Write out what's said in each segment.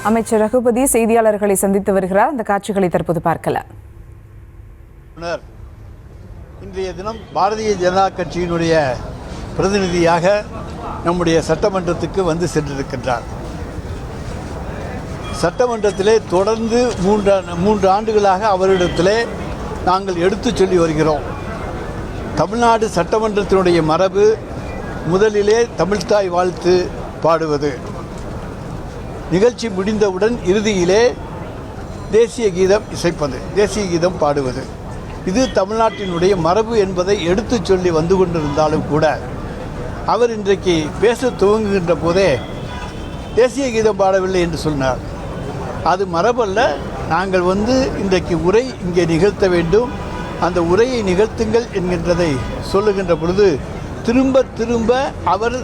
அமைச்சர் ரகுபதி செய்தியாளர்களை சந்தித்து வருகிறார். அந்த காட்சிகளை தற்போது பார்க்கலாம். இன்றைய தினம் பாரதிய ஜனதா கட்சியினுடைய பிரதிநிதியாக நம்முடைய சட்டமன்றத்துக்கு வந்து சென்றிருக்கின்றார். சட்டமன்றத்திலே தொடர்ந்து மூன்று ஆண்டுகளாக அவரிடத்திலே நாங்கள் எடுத்து சொல்லி வருகிறோம். தமிழ்நாடு சட்டமன்றத்தினுடைய மரபு முதலிலே தமிழ்த்தாய் வாழ்த்து பாடுவது, நிகழ்ச்சி முடிந்தவுடன் இறுதியிலே தேசிய கீதம் இசைப்பது, தேசிய கீதம் பாடுவது, இது தமிழ்நாட்டினுடைய மரபு என்பதை எடுத்து சொல்லி வந்து கொண்டிருந்தாலும் கூட அவர் இன்றைக்கு பேச துவங்குகின்ற போதே தேசிய கீதம் பாடவில்லை என்று சொன்னார். அது மரபல்ல. நாங்கள் இன்றைக்கு உரை இங்கே நிகழ்த்த வேண்டும், அந்த உரையை நிகழ்த்துங்கள் என்கின்றதை சொல்லுகின்ற பொழுது திரும்ப திரும்ப அவர்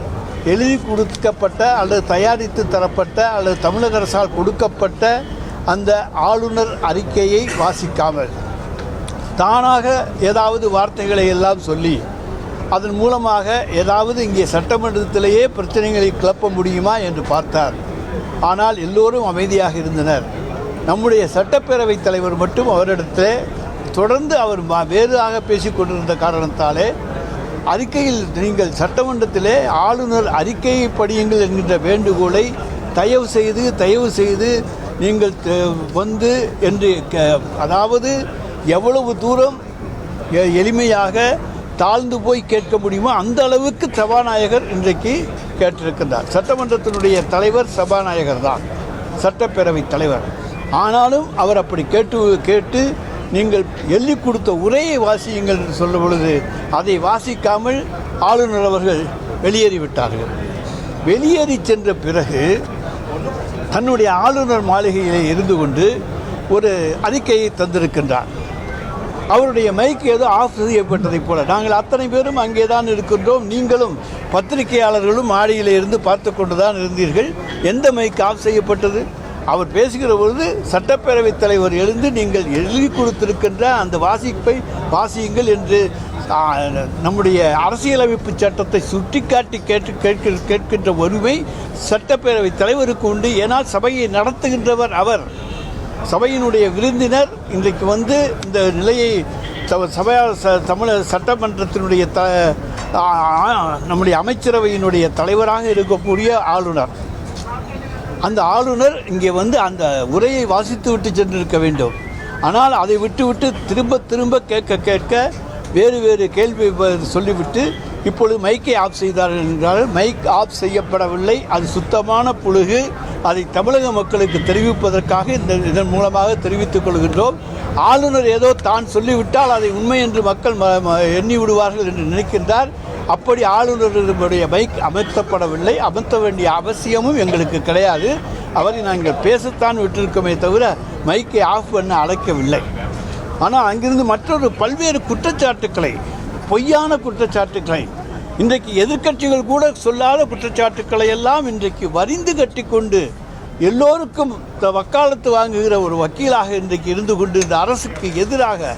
எழுதி கொடுக்கப்பட்ட அல்லது தயாரித்து தரப்பட்ட அல்லது தமிழக அரசால் கொடுக்கப்பட்ட அந்த ஆளுநர் அறிக்கையை வாசிக்காமல் தானாக ஏதாவது வார்த்தைகளை எல்லாம் சொல்லி அதன் மூலமாக ஏதாவது இங்கே சட்டமன்றத்திலேயே பிரச்சனைகளை கிளப்ப முடியுமா என்று பார்த்தார். ஆனால் எல்லோரும் அமைதியாக இருந்தனர். நம்முடைய சட்டப்பேரவைத் தலைவர் மட்டும் அவரிடத்தில் தொடர்ந்து அவர் வேறாக பேசி கொண்டிருந்த காரணத்தாலே அறிக்கையில் நீங்கள் சட்டமன்றத்திலே ஆளுநர் அறிக்கையை படியுங்கள் என்கின்ற வேண்டுகோளை தயவு செய்து நீங்கள் என்று அதாவது எவ்வளவு தூரம் எளிமையாக தாழ்ந்து போய் கேட்க முடியுமோ அந்த அளவுக்கு சபாநாயகர் இன்றைக்கு கேட்டிருக்கின்றார். சட்டமன்றத்தினுடைய தலைவர் சபாநாயகர் தான், சட்டப்பேரவைத் தலைவர். ஆனாலும் அவர் அப்படி கேட்டு நீங்கள் எழுதி கொடுத்த உரையை வாசியுங்கள் என்று சொல்ல பொழுது அதை வாசிக்காமல் ஆளுநர் அவர்கள் வெளியேறிவிட்டார்கள். வெளியேறி சென்ற பிறகு தன்னுடைய ஆளுநர் மாளிகையிலே இருந்து கொண்டு ஒரு அறிக்கையை தந்திருக்கின்றார். அவருடைய மைக் ஏதோ ஆஃப் செய்யப்பட்டதைப் போல நாங்கள் அத்தனை பேரும் அங்கே தான் இருக்கின்றோம், நீங்களும் பத்திரிகையாளர்களும் மாடியிலே இருந்து பார்த்து கொண்டு தான் இருந்தீர்கள். எந்த மைக் ஆஃப் செய்யப்பட்டது? அவர் பேசுகிற பொழுது சட்டப்பேரவைத் தலைவர் எழுந்து நீங்கள் எழுதி கொடுத்திருக்கின்ற அந்த வாசிப்பை வாசியுங்கள் என்று நம்முடைய அரசியலமைப்பு சட்டத்தை சுட்டிக்காட்டி கேட்கின்ற உரிமை சட்டப்பேரவைத் தலைவருக்கு உண்டு. ஏனால் சபையை நடத்துகின்றவர் அவர், சபையினுடைய விருந்தினர். இன்றைக்கு இந்த நிலையை தமிழக சட்டமன்றத்தினுடைய நம்முடைய அமைச்சரவையினுடைய தலைவராக இருக்கக்கூடிய ஆளுநர், அந்த ஆளுநர் இங்கே அந்த உரையை வாசித்து விட்டு சென்றிருக்க வேண்டும். ஆனால் அதை விட்டு திரும்ப கேட்க வேறு கேள்வி சொல்லிவிட்டு இப்பொழுது மைக்கை ஆஃப் செய்தார்கள் என்றால் மைக் ஆஃப் செய்யப்படவில்லை. அது சுத்தமான புழுகு. அதை தமிழக மக்களுக்கு தெரிவிப்பதற்காக இதன் மூலமாக தெரிவித்துக் கொள்கின்றோம். ஆளுநர் ஏதோ தான் சொல்லிவிட்டால் அதை உண்மை என்று மக்கள் எண்ணி விடுவார்கள் என்று நினைக்கின்றார். அப்படி ஆளுநருடைய மைக் அமர்த்தப்படவில்லை. அமர்த்த வேண்டிய அவசியமும் எங்களுக்கு கிடையாது. அவரை நாங்கள் பேசத்தான் விட்டிருக்கோமே தவிர மைக்கை ஆஃப் பண்ண அழைக்கவில்லை. ஆனால் அங்கிருந்து மற்றொரு பல்வேறு குற்றச்சாட்டுக்களை, பொய்யான குற்றச்சாட்டுக்களை, இன்றைக்கு எதிர்க்கட்சிகள் கூட சொல்லாத குற்றச்சாட்டுக்களை எல்லாம் இன்றைக்கு வரிந்து கட்டி கொண்டு எல்லோருக்கும் வக்காலத்து வாங்குகிற ஒரு வக்கீலாக இன்றைக்கு இருந்து கொண்டு இந்த அரசுக்கு எதிராக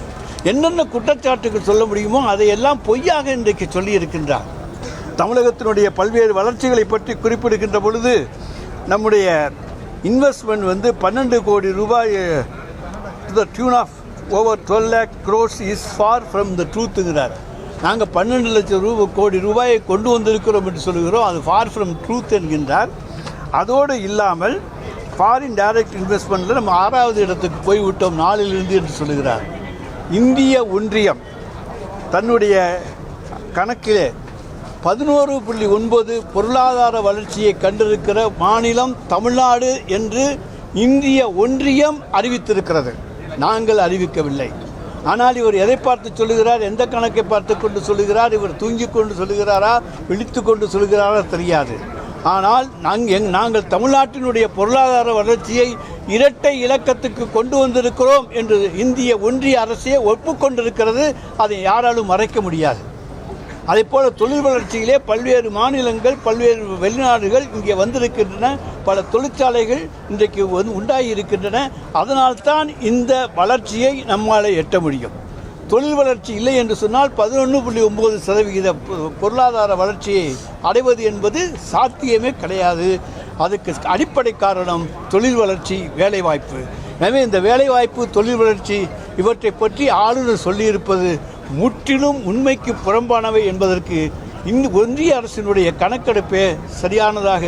என்னென்ன குற்றச்சாட்டுகள் சொல்ல முடியுமோ அதையெல்லாம் பொய்யாக இன்றைக்கு சொல்லியிருக்கின்றார். தமிழகத்தினுடைய பல்வேறு வளர்ச்சிகளை பற்றி குறிப்பிடுகின்ற பொழுது நம்முடைய இன்வெஸ்ட்மெண்ட் 12 கோடி ரூபாய் to the tune of over 12 lakh crores is for from the ட்ரூத்துங்கிறார். நாங்கள் 12 லட்சம் கோடி ரூபாயை கொண்டு வந்திருக்கிறோம் என்று சொல்கிறோம், அது ஃபார் ஃப்ரம் ட்ரூத் என்கின்றார். அதோடு இல்லாமல் ஃபாரின் டைரக்ட் இன்வெஸ்ட்மெண்ட்டில் நம்ம 6வது இடத்துக்கு போய்விட்டோம் 4லிருந்து என்று சொல்லுகிறார். இந்திய ஒன்றியம் தன்னுடைய கணக்கிலே 11.9 பொருளாதார வளர்ச்சியை கண்டிருக்கிற மாநிலம் தமிழ்நாடு என்று இந்திய ஒன்றியம் அறிவித்திருக்கிறது. நாங்கள் அறிவிக்கவில்லை. ஆனால் இவர் எதை பார்த்து சொல்லுகிறார், எந்த கணக்கை பார்த்து கொண்டு சொல்லுகிறார், இவர் தூங்கிக் கொண்டு சொல்லுகிறாரா விழித்து கொண்டு சொல்லுகிறாரா தெரியாது. ஆனால் நாங்கள் தமிழ்நாட்டினுடைய பொருளாதார வளர்ச்சியை இரட்டை இலக்கத்துக்கு கொண்டு வந்திருக்கிறோம் என்று இந்திய ஒன்றிய அரசே ஒப்புக்கொண்டிருக்கிறது. அதை யாராலும் மறைக்க முடியாது. அதேபோல் தொழில் வளர்ச்சியிலே பல்வேறு மாநிலங்கள், பல்வேறு வெளிநாடுகள் இங்கே வந்திருக்கின்றன. பல தொழிற்சாலைகள் இன்றைக்கு உண்டாகி இருக்கின்றன. அதனால்தான் இந்த வளர்ச்சியை நம்மால் எட்ட முடியும். தொழில் வளர்ச்சி இல்லை என்று சொன்னால் 11.9% பொருளாதார வளர்ச்சியை அடைவது என்பது சாத்தியமே கிடையாது. அதுக்கு அடிப்படை காரணம் தொழில் வளர்ச்சி, வேலைவாய்ப்பு. எனவே இந்த வேலைவாய்ப்பு, தொழில் வளர்ச்சி இவற்றை பற்றி ஆளுநர் சொல்லியிருப்பது முற்றிலும் உண்மைக்கு புறம்பானவை என்பதற்கு ஒன்றிய அரசினுடைய கணக்கெடுப்பே சரியானதாக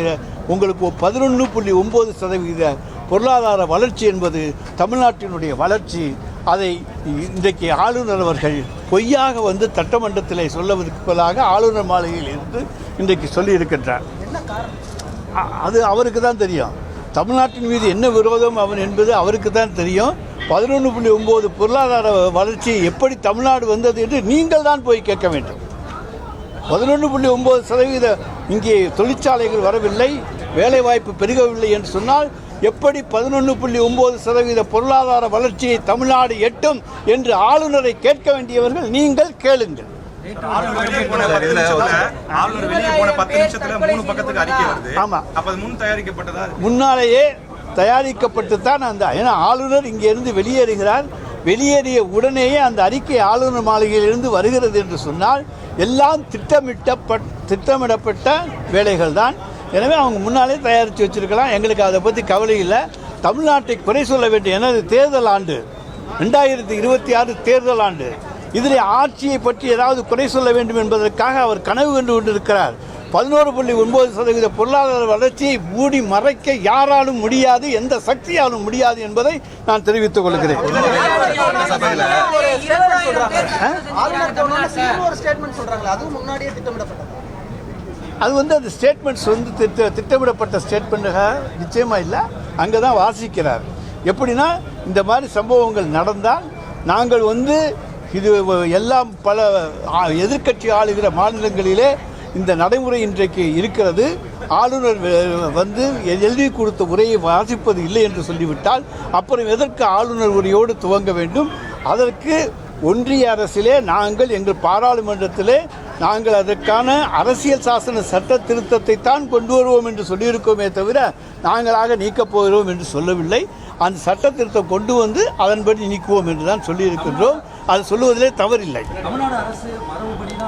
உங்களுக்கு 11.9% பொருளாதார வளர்ச்சி என்பது தமிழ்நாட்டினுடைய வளர்ச்சி. அதை இன்றைக்கு ஆளுநர் அவர்கள் பொய்யாக வந்து சட்டமன்றத்தில் சொல்லுவதற்கு பதிலாக ஆளுநர் மாளிகையில் இருந்து இன்றைக்கு சொல்லியிருக்கின்றார். அது அவருக்கு தான் தெரியும். தமிழ்நாட்டின் மீது என்ன விரோதம் அவன் என்பது அவருக்கு தான் தெரியும். 11.9 பொருளாதார வளர்ச்சி எப்படி தமிழ்நாடு வந்தது என்று நீங்கள் தான் போய் கேட்க வேண்டும். 11.9% இங்கே தொழிற்சாலைகள் வரவில்லை, வேலைவாய்ப்பு பெருகவில்லை என்று சொன்னால் எப்படி 11.9% பொருளாதார வளர்ச்சியை தமிழ்நாடு எட்டும் என்று ஆளுநரை கேட்க வேண்டியவர்கள் நீங்கள் கேளுங்கள். முன்னாலேயே தயாரிக்கப்பட்டு தான் ஏன்னா ஆளுநர் இங்கிருந்து வெளியேறுகிறார். வெளியேறிய உடனேயே அந்த அறிக்கை ஆளுநர் மாளிகையிலிருந்து வருகிறது என்று சொன்னால் எல்லாம் திட்டமிடப்பட்ட வேலைகள் தான். எனவே அவங்க முன்னாலே தயாரித்து வச்சிருக்கலாம். எங்களுக்கு அதை பற்றி கவலை இல்லை. தமிழ்நாட்டை குறை சொல்ல வேண்டிய ஏன்னா தேர்தல் ஆண்டு 2026 தேர்தல் ஆண்டு. இதில் ஆட்சியை பற்றி ஏதாவது குறை சொல்ல வேண்டும் என்பதற்காக அவர் கனவு கண்டு கொண்டிருக்கிறார். 11.9% பொருளாதார வளர்ச்சியை மூடி மறைக்க யாராலும் முடியாது, எந்த சக்தியாலும் முடியாது என்பதை நான் தெரிவித்துக் கொள்கிறேன். அது அந்த ஸ்டேட்மெண்ட்ஸ் திட்டமிடப்பட்ட ஸ்டேட்மெண்ட்டாக நிச்சயமாக இல்லை. அங்கே தான் வாசிக்கிறார். எப்படின்னா இந்த மாதிரி சம்பவங்கள் நடந்தால் நாங்கள் இது எல்லாம் பல எதிர்க்கட்சி ஆளுகிற மாநிலங்களிலே இந்த நடைமுறை இன்றைக்கு இருக்கிறது. ஆளுநர் எழுதி கொடுத்த உரையை வாசிப்பது இல்லை என்று சொல்லிவிட்டால் அப்புறம் எதற்கு ஆளுநர் உரையோடு துவங்க வேண்டும்? அதற்கு ஒன்றிய அரசிலே நாங்கள் எங்கள் பாராளுமன்றத்திலே நாங்கள் அதற்கான அரசியல் சாசன சட்ட திருத்தத்தை தான் கொண்டு வருவோம் என்று சொல்லியிருக்கோமே தவிர நாங்களாக நீக்கப் போகிறோம் என்று சொல்லவில்லை. அந்த சட்ட திருத்தம் கொண்டு அதன்படி நீக்குவோம் என்று தான் சொல்லியிருக்கின்றோம். அது சொல்லுவதிலே தவறில்லை. தமிழ்நாடு அரசு மரபுபடி